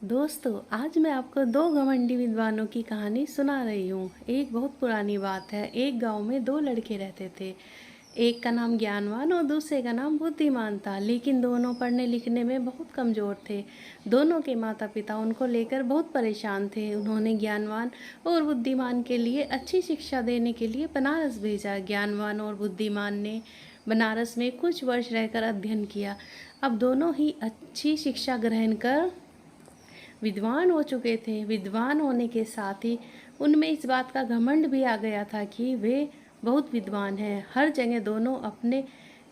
दोस्तों, आज मैं आपको दो घमंडी विद्वानों की कहानी सुना रही हूँ। एक बहुत पुरानी बात है। एक गांव में दो लड़के रहते थे। एक का नाम ज्ञानवान और दूसरे का नाम बुद्धिमान था, लेकिन दोनों पढ़ने लिखने में बहुत कमज़ोर थे। दोनों के माता पिता उनको लेकर बहुत परेशान थे। उन्होंने ज्ञानवान और बुद्धिमान के लिए अच्छी शिक्षा देने के लिए बनारस भेजा। ज्ञानवान और बुद्धिमान ने बनारस में कुछ वर्ष रहकर अध्ययन किया। अब दोनों ही अच्छी शिक्षा ग्रहण कर विद्वान हो चुके थे। विद्वान होने के साथ ही उनमें इस बात का घमंड भी आ गया था कि वे बहुत विद्वान हैं। हर जगह दोनों अपने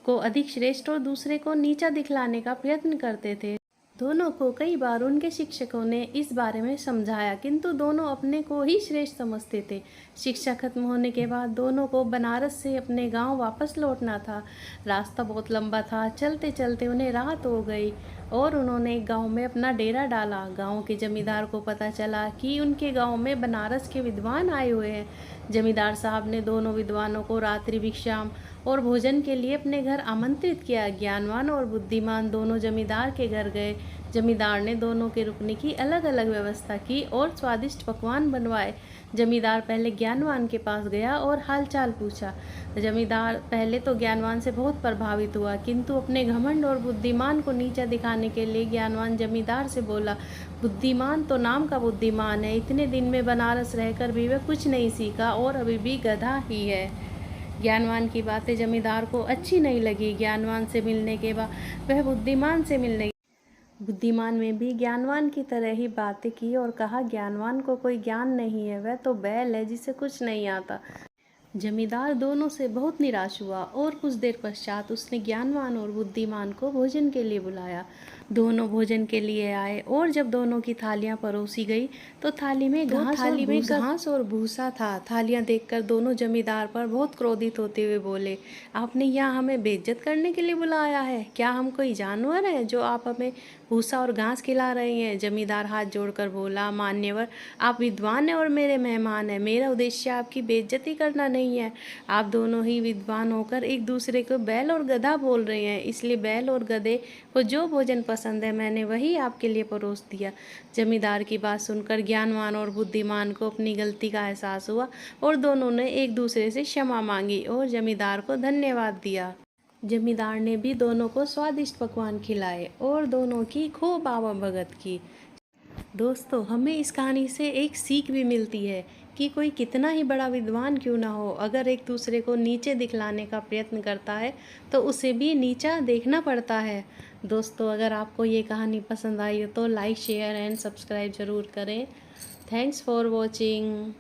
को अधिक श्रेष्ठ और दूसरे को नीचा दिखलाने का प्रयत्न करते थे। दोनों को कई बार उनके शिक्षकों ने इस बारे में समझाया, किंतु दोनों अपने को ही श्रेष्ठ समझते थे। शिक्षा खत्म होने के बाद दोनों को बनारस से अपने गांव वापस लौटना था। रास्ता बहुत लंबा था। चलते चलते उन्हें रात हो गई और उन्होंने एक गांव में अपना डेरा डाला। गांव के जमींदार को पता चला कि उनके गांव में बनारस के विद्वान आए हुए हैं। जमींदार साहब ने दोनों विद्वानों को रात्रि भिक्षाम और भोजन के लिए अपने घर आमंत्रित किया। ज्ञानवान और बुद्धिमान दोनों जमींदार के घर गए। जमींदार ने दोनों के रुकने की अलग अलग व्यवस्था की और स्वादिष्ट पकवान बनवाए। जमींदार पहले ज्ञानवान के पास गया और हालचाल पूछा। जमींदार पहले तो ज्ञानवान से बहुत प्रभावित हुआ, किंतु अपने घमंड और बुद्धिमान को नीचा दिखाने के लिए ज्ञानवान जमींदार से बोला, बुद्धिमान तो नाम का बुद्धिमान है, इतने दिन में बनारस रहकर भी वह कुछ नहीं सीखा और अभी भी गधा ही है। ज्ञानवान की बातें जमींदार को अच्छी नहीं लगी। ज्ञानवान से मिलने के बाद वह बुद्धिमान से मिलने बुद्धिमान में भी ज्ञानवान की तरह ही बातें की और कहा, ज्ञानवान को कोई ज्ञान नहीं है, वह तो बैल है जिसे कुछ नहीं आता। जमींदार दोनों से बहुत निराश हुआ और कुछ देर पश्चात उसने ज्ञानवान और बुद्धिमान को भोजन के लिए बुलाया। दोनों भोजन के लिए आए और जब दोनों की थालियां परोसी गई तो थाली में घास और भूसा था। थालियां देखकर दोनों जमींदार पर बहुत क्रोधित होते हुए बोले, आपने यहाँ हमें बेइज्जत करने के लिए बुलाया है? क्या हम कोई जानवर हैं जो आप हमें भूसा और घास खिला रहे हैं? जमींदार हाथ जोड़कर बोला, मान्यवर, आप विद्वान हैं और मेरे मेहमान हैं। मेरा उद्देश्य आपकी बेइज्जती करना नहीं है। आप दोनों ही विद्वान होकर एक दूसरे को बैल और गधा बोल रहे हैं, इसलिए बैल और गधे को जो भोजन पसंद है मैंने वही आपके लिए परोस दिया। जमींदार की बात सुनकर ज्ञानवान और बुद्धिमान को अपनी गलती का एहसास हुआ और दोनों ने एक दूसरे से क्षमा मांगी और जमींदार को धन्यवाद दिया। जमींदार ने भी दोनों को स्वादिष्ट पकवान खिलाए और दोनों की खूब आवभगत की। दोस्तों, हमें इस कहानी से एक सीख भी मिलती है कि कोई कितना ही बड़ा विद्वान क्यों ना हो, अगर एक दूसरे को नीचे दिखलाने का प्रयत्न करता है तो उसे भी नीचा देखना पड़ता है। दोस्तों, अगर आपको ये कहानी पसंद आई हो तो लाइक, शेयर एंड सब्सक्राइब ज़रूर करें। Thanks for watching.